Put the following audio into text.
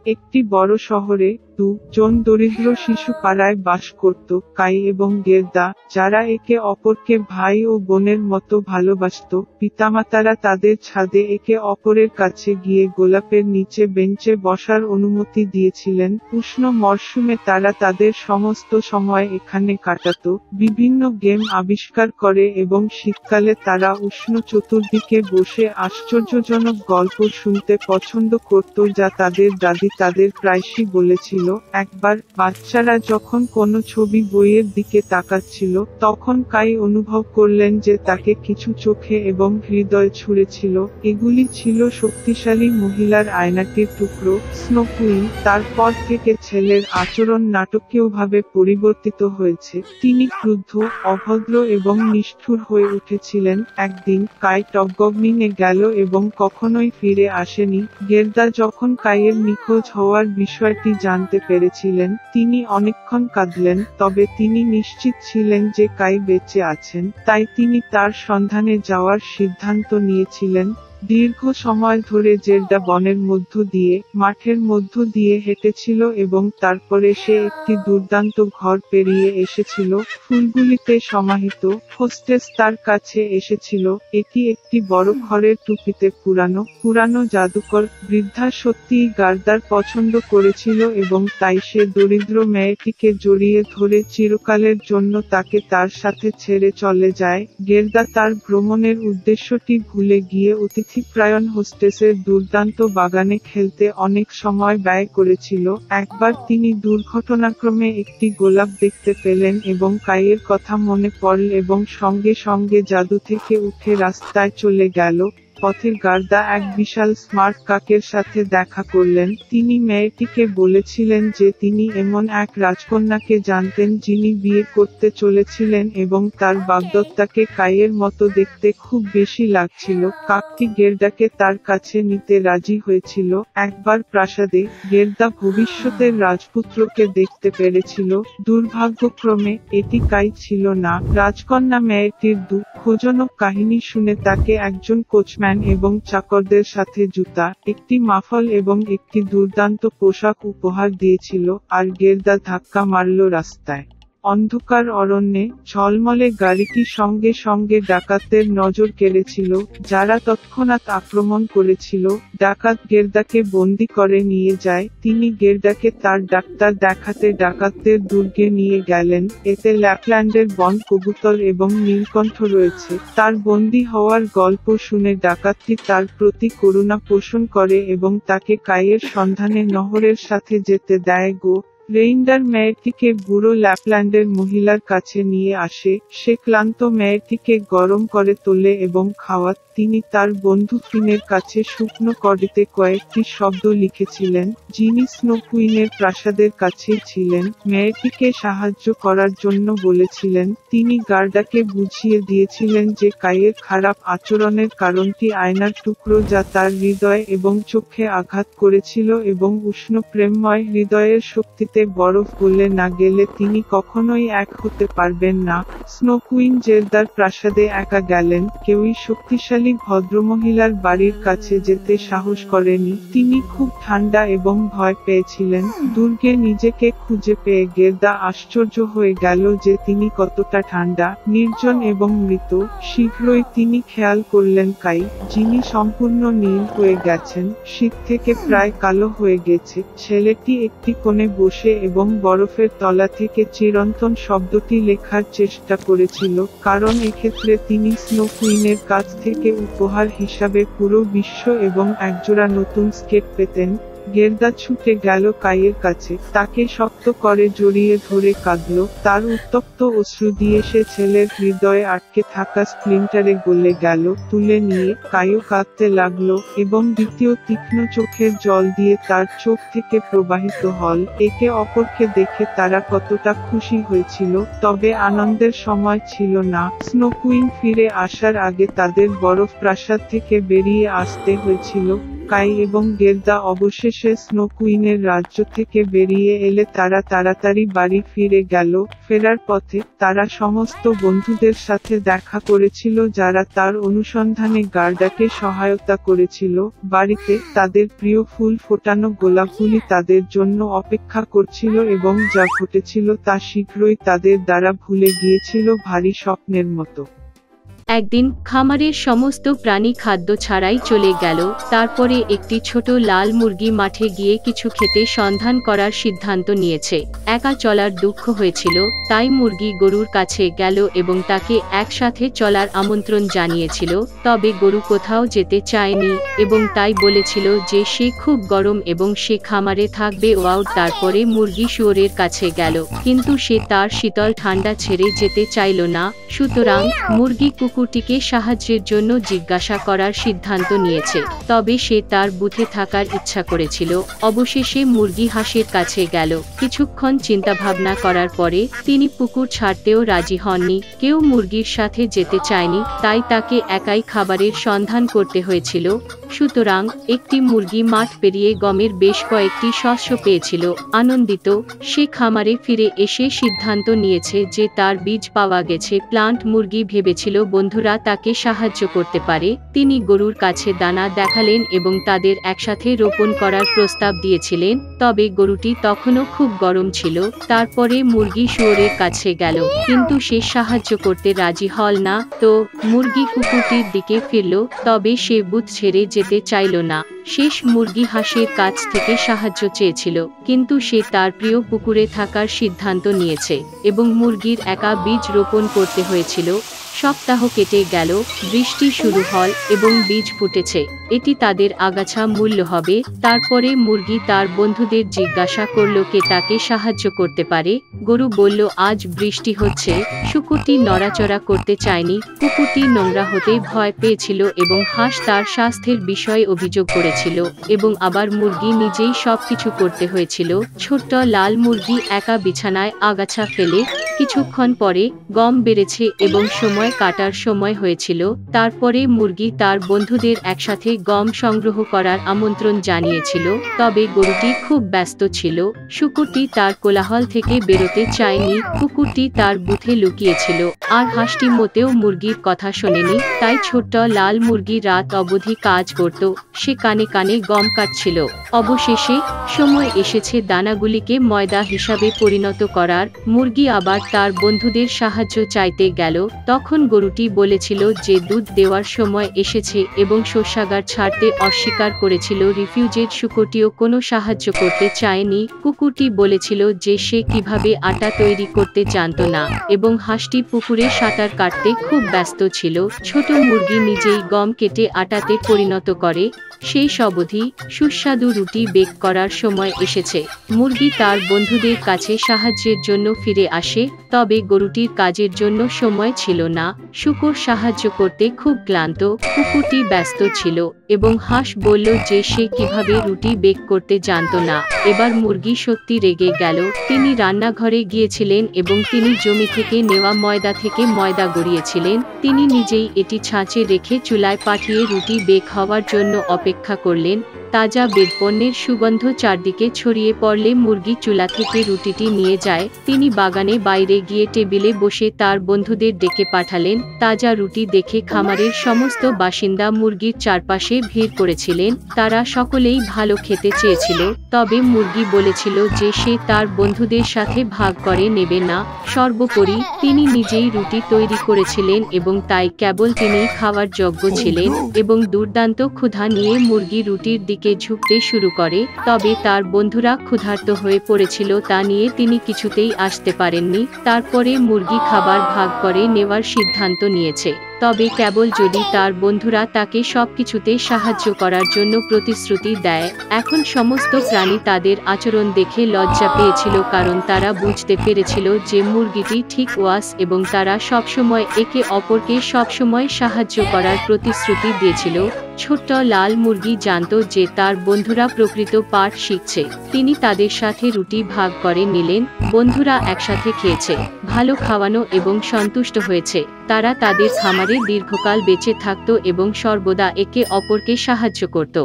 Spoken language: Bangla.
একটি বড় শহরে দুজন দরিদ্র শিশু পাড়ায় বাস করত, কাই এবং গের্দা, যারা একে অপরকে ভাই ও বোনের মতো ভালোবাসত। পিতামাতারা তাদের ছাদে একে অপরের কাছে গিয়ে গোলাপের নিচে বেঞ্চে বসার অনুমতি দিয়েছিলেন। উষ্ণ মরশুমে তারা তাদের সমস্ত সময় এখানে কাটাত, বিভিন্ন গেম আবিষ্কার করে এবং শীতকালে তারা উষ্ণ চতুর্দিকে বসে আশ্চর্যজনক গল্প শুনতে পছন্দ করত যা তাদের দাদি তাদের প্রায়শই বলেছিল। একবার বাচ্চারা যখন কোনো ছবি বইয়ের দিকে তাকাচ্ছিল, তখন কাই অনুভব করলেন যে তাকে কিছু চোখে এবং হৃদয় ছুঁড়েছিল। এগুলি ছিল শক্তিশালী মহিলার আয়নাটির টুকরো, স্নো কুইন। তারপর থেকে ছেলের আচরণ নাটকীয়ভাবে পরিবর্তিত হয়েছে। তিনি ক্রুদ্ধ, অভদ্র এবং নিষ্ঠুর হয়ে উঠেছিলেন। একদিন কাই টগবগনিংয়ে গেল এবং কখনোই ফিরে আসেনি। গের্দা যখন কাইয়ের নিখোঁজ হওয়ার বিষয়টি জানতে পেরেছিলেন, তিনি অনেকক্ষণ কাঁদলেন, তবে তিনি নিশ্চিত ছিলেন যে কাই বেঁচে আছেন, তাই তিনি তার সন্ধানে যাওয়ার সিদ্ধান্ত নিয়েছিলেন। দীর্ঘ সময় ধরে জের্দা বনের মধ্য দিয়ে, মাঠের মধ্য দিয়ে হেঁটেছিল এবং তারপরে সে একটি দুর্দান্ত ঘর পেরিয়ে এসেছিল, ফুলগুলিতে সমাহিত। হোস্টেস তার কাছে এসেছিল। এটি একটি বড় ঘরের টুপিতে পুরানো জাদুকর বৃদ্ধা সত্যিই গার্দার পছন্দ করেছিল এবং তাই সে দরিদ্র মেয়েটিকে জড়িয়ে ধরে চিরকালের জন্য তাকে তার সাথে ছেড়ে চলে যায়। গের্দা তার ভ্রমণের উদ্দেশ্যটি ভুলে গিয়ে অতিথিপরায়ণ হোস্টেসের দুর্দান্ত বাগানে খেলতে অনেক সময় ব্যয় করেছিল। একবার তিনি দুর্ঘটনাক্রমে একটি গোলাপ দেখতে পেলেন এবং কাইয়ের কথা মনে পড়ল এবং সঙ্গে সঙ্গে জাদু থেকে উঠে রাস্তায় চলে গেল। পথে গার্দা এক বিশাল স্মার্ট কাকের সাথে দেখা করলেন। তিনি মেয়েটিকে বলেছিলেন যে তিনি এমন এক রাজকন্যাকে জানতেন যিনি বিয়ে করতে চলেছিলেন এবং তার বাগদত্তাকে কাইয়ের মতো দেখতে খুব বেশি লাগছিল। কাকটি গের্দাকে তার কাছে নিতে রাজি হয়েছিল। একবার প্রাসাদে, গের্দা ভবিষ্যতের রাজপুত্রকে দেখতে পেরেছিল। দুর্ভাগ্যক্রমে এটি কাই ছিল না। রাজকন্যা মেয়েটির দুঃখজনক কাহিনী শুনে তাকে একজন কোচম্যান এবং চাকরদের সাথে জুতা, একটি মাফল এবং একটি দুর্দান্ত পোশাক উপহার দিয়েছিল, আর গের্দা ধাক্কা মারল রাস্তায়। অন্ধকার অরণ্যে, ঝলমলে গাড়িটি সঙ্গে সঙ্গে ডাকাতদের নজর কেড়েছিল, যারা তৎক্ষণাৎ আক্রমণ করেছিল। ডাকাত গের্দাকে বন্দী করে নিয়ে যায়। তিনি গের্দাকে তার ডাক্তার দেখাতে ডাকাতদের দুর্গে নিয়ে গেলেন। এতে ল্যাপল্যান্ডের বন কবুতর এবং নীলকণ্ঠ রয়েছে। তার বন্দী হওয়ার গল্প শুনে ডাকাতটি তার প্রতি করুণা পোষণ করে এবং তাকে কাইয়ের সন্ধানে নহরের সাথে যেতে দেয়। রেইন্ডার মেয়েটিকে বুড়ো ল্যাপল্যান্ডের মহিলার কাছে নিয়ে আসে। সে ক্লান্ত মেয়েটিকে গরম করে তোলে এবং খাওয়াত। তিনি তার বন্ধু ফিনের কাছে শুকনো কডিতে কয়েকটি শব্দ লিখেছিলেন, যিনি স্নো কুইনের প্রাসাদের কাছেই ছিলেন। মেয়েটিকে সাহায্য করার জন্য বলেছিলেন। তিনি গার্ডাকে বুঝিয়ে দিয়েছিলেন যে কাইয়ের খারাপ আচরণের কারণটি আয়নার টুকরো যা তার হৃদয় এবং চোখে আঘাত করেছিল এবং উষ্ণ প্রেমময় হৃদয়ের শক্তিতে বরফ গলে না গেলে তিনি কখনোই এক হতে পারবেন না। স্নো কুইন জের্দার প্রাসাদে একা গেলেন। কেউই শক্তিশালী ভদ্রমহিলার বাড়ির কাছে যেতে সাহস করেনি। তিনি খুব ঠান্ডা এবং ভয় পেয়েছিলেন। দুর্গে নিজেকে খুঁজে পেয়ে গের্দা আশ্চর্য হয়ে গেল যে তিনি কতটা ঠান্ডা, নির্জন এবং মৃত। শীঘ্রই তিনি খেয়াল করলেন কাই, যিনি সম্পূর্ণ নীল হয়ে গেছেন, শীত থেকে প্রায় কালো হয়ে গেছে। ছেলেটি একটি কোণে বসে এবং বরফের তলা থেকে চিরন্তন শব্দটি লেখার চেষ্টা করেছিল, কারণ এক্ষেত্রে তিনি স্নো কুইনের কাছ থেকে উপহার হিসাবে পুরো বিশ্ব এবং একজোড়া নতুন স্কেট পেতেন। গের্দা ছুটে গেল কাইয়ের কাছে, তাকে শক্ত করে জড়িয়ে ধরে কাঁদল। তার উত্তপ্ত অশ্রু দিয়ে সে ছেলের হৃদয়ে আটকে থাকা স্প্লিন্টারে গলে গেল। তুলে নিয়ে কাইও কাঁদতে লাগলো এবং দ্বিতীয় তীক্ষ্ণ চোখের জল দিয়ে তার চোখ থেকে প্রবাহিত হল। একে অপরকে দেখে তারা কতটা খুশি হয়েছিল, তবে আনন্দের সময় ছিল না। স্নো কুইন ফিরে আসার আগে তাদের বরফ প্রাসাদ থেকে বেরিয়ে আসতে হয়েছিল। কাই এবং গেরদা অবশেষে স্নো কুইনের রাজ্য থেকে বেরিয়ে এলে তারা তাড়াতাড়ি বাড়ি ফিরে গেল। ফেরার পথে তারা সমস্ত বন্ধুদের সাথে দেখা করেছিল যারা তার অনুসন্ধানে গার্ডাকে সহায়তা করেছিল। বাড়িতে তাদের প্রিয় ফুল ফোটানো গোলাপগুলি তাদের জন্য অপেক্ষা করছিল এবং যা ঘটেছিল তা শীঘ্রই তাদের দ্বারা ভুলে গিয়েছিল ভারী স্বপ্নের মতো। একদিন খামারের সমস্ত প্রাণী খাদ্য ছাড়াই চলে গেল। তারপরে একটি ছোট লাল মুরগি মাঠে গিয়ে কিছু খেতে সন্ধান করার সিদ্ধান্ত নিয়েছে। একা চলার দুঃখ হয়েছিল, তাই মুরগি গরুর কাছে গেল এবং তাকে একসাথে চলার আমন্ত্রণ জানিয়েছিল। তবে গরু কোথাও যেতে চায়নি এবং তাই বলেছিল যে সে খুব গরম এবং সে খামারে থাকবে। ওয়াও! তারপরে মুরগি শুয়োরের কাছে গেল, কিন্তু সে তার শীতল ঠান্ডা ছেড়ে যেতে চাইল না। সুতরাং মুরগি কুকুরটিকে সাহায্যের জন্য জিজ্ঞাসা করার সিদ্ধান্ত নিয়েছে, তবে সে তার বুথে থাকার ইচ্ছা করেছিল। অবশেষে মুরগি হাঁসের কাছে গেল। কিছুক্ষণ চিন্তাভাবনা করার পরে তিনি পুকুর ছাড়তেও রাজি হননি। কেউ মুরগির সাথে যেতে চায়নি, তাই তাকে একাই খাবারের সন্ধান করতে হয়েছিল। সুতরাং একটি মুরগি মাঠ পেরিয়ে গমের বেশ কয়েকটি শস্য পেয়েছিল। আনন্দিত সে খামারে ফিরে এসে সিদ্ধান্ত নিয়েছে যে তার বীজ পাওয়া গেছে। প্লান্ট মুরগি ভেবেছিল বন্ধুরা তাকে সাহায্য করতে পারে। তিনি গরুর কাছে দানা দেখালেন এবং তাদের একসাথে রোপণ করার প্রস্তাব দিয়েছিলেন, তবে গরুটি তখনও খুব গরম ছিল। তারপরে মুরগি শুয়োরের কাছে গেল, কিন্তু সে সাহায্য করতে রাজি হল না। তো মুরগি কুকুরটির দিকে ফিরল, তবে সে বুথ ছেড়ে যেতে চাইল না। শেষ মুরগি হাঁসের কাছ থেকে সাহায্য চেয়েছিল, কিন্তু সে তার প্রিয় পুকুরে থাকার সিদ্ধান্ত নিয়েছে এবং মুরগির একা বীজ রোপণ করতে হয়েছিল। সপ্তাহ কেটে গেল, বৃষ্টি শুরু হল এবং বীজ ফুটেছে। এটি তাদের আগাছা মূল্য হবে। তারপরে মুরগি তার বন্ধুদের জিজ্ঞাসা করল কে তাকে সাহায্য করতে পারে। গরু বলল আজ বৃষ্টি হচ্ছে। শুকুরটি নড়াচড়া করতে চায়নি, কুকুরটি নোংরা হতে ভয় পেয়েছিল এবং হাঁস তার স্বাস্থ্যের বিষয়ে অভিযোগ করেছিল এবং আবার মুরগি নিজেই সবকিছু করতে হয়েছিল। ছোট্ট লাল মুরগি একা বিছানায় আগাছা ফেলে। কিছুক্ষণ পরে গম বেড়েছে এবং সময় কাটার সময় হয়েছিল। তারপরে মুরগি তার বন্ধুদের একসাথে গম সংগ্রহ করার আমন্ত্রণ জানিয়েছিল, তবে গরুটি খুব ব্যস্ত ছিল। শুকুরটি তার কোলাহল থেকে বেরোতে চায়নি, কুকুরটি তার বুথে লুকিয়েছিল, আর হাঁসটি মোটেও মুরগির কথা শোনেনি। তাই ছোট্ট লাল মুরগি রাত অবধি কাজ করত। সে কানে কানে গম কাটছিল। অবশেষে সময় এসেছে দানাগুলিকে ময়দা হিসাবে পরিণত করার। মুরগি আবার তার বন্ধুদের সাহায্য চাইতে গেল। তখন গরুটি বলেছিল যে দুধ দেওয়ার সময় এসেছে এবং শস্যাগার ছাড়তে অস্বীকার করেছিল। রিফিউজের শুকুরটিও কোনো সাহায্য করতে চায়নি। কুকুরটি বলেছিল যে সে কিভাবে আটা তৈরি করতে জানত না এবং হাঁসটি পুকুরে সাঁতার কাটতে খুব ব্যস্ত ছিল। ছোট মুরগি নিজেই গম কেটে আটাতে পরিণত করে। শেষ অবধি সুস্বাদু রুটি বেক করার সময় এসেছে। মুরগি তার বন্ধুদের কাছে সাহায্যের জন্য ফিরে আসে, তবে গরুটির কাজের জন্য সময় ছিল না। শুকুর সাহায্য করতে খুব ক্লান্ত, কুকুরটি ব্যস্ত ছিল এবং হাঁস বলল যে সে কিভাবে রুটি বেক করতে জানত না। এবার মুরগি সত্যি রেগে গেল। তিনি রান্নাঘরে গিয়েছিলেন এবং তিনি জমি থেকে নেওয়া ময়দা থেকে ময়দা গড়িয়েছিলেন। তিনি নিজেই এটি ছাঁচে রেখে চুলায় পাঠিয়ে রুটি বেক হওয়ার জন্য অপেক্ষা করলেন। তাজা বেরপণ্যের সুগন্ধ চারদিকে ছড়িয়ে পড়লে মুরগি চুলা থেকে রুটিটি নিয়ে যায়। তিনি বাগানে বাইরে গিয়ে টেবিলে বসে তার বন্ধুদের ডেকে পাঠালেন। তাজা রুটি দেখে খামারের সমস্ত বাসিন্দা মুরগির চারপাশে ভিড় করেছিলেন। তারা সকলেই ভালো খেতে চেয়েছিল, তবে মুরগি বলেছিল যে সে তার বন্ধুদের সাথে ভাগ করে নেবে না। সর্বোপরি তিনি নিজেই রুটি তৈরি করেছিলেন এবং তাই কেবল তিনিই খাওয়ার যোগ্য ছিলেন এবং দুর্দান্ত ক্ষুধা নিয়ে মুরগি রুটির দিকে ঝুঁকতে শুরু করে। তবে তার বন্ধুরা ক্ষুধার্ত হয়ে পড়েছিল, তা নিয়ে তিনি কিছুতেই আসতে পারেননি। তারপরে মুরগি খাবার ভাগ করে নেওয়ার সিদ্ধান্ত নিয়েছে, তবে কেবল যদি তার বন্ধুরা তাকে সবকিছুতে সাহায্য করার জন্য প্রতিশ্রুতি দেয়। এখন সমস্ত প্রাণী তাদের আচরণ দেখে লজ্জা পেয়েছিল, কারণ তারা বুঝতে পেরেছিল যে মুরগিটি ঠিক ওয়াস এবং তারা সবসময় একে অপরকে সবসময় সাহায্য করার প্রতিশ্রুতি দিয়েছিল। ছোট্ট লাল মুরগি জানত যে তার বন্ধুরা প্রকৃত পাঠ শিখছে। তিনি তাদের সাথে রুটি ভাগ করে নিলেন। বন্ধুরা একসাথে খেয়েছে, ভালো খাওয়ানো এবং সন্তুষ্ট হয়েছে। তারা তাদের খামারে দীর্ঘকাল বেঁচে থাকত এবং সর্বদা একে অপরকে সাহায্য করত।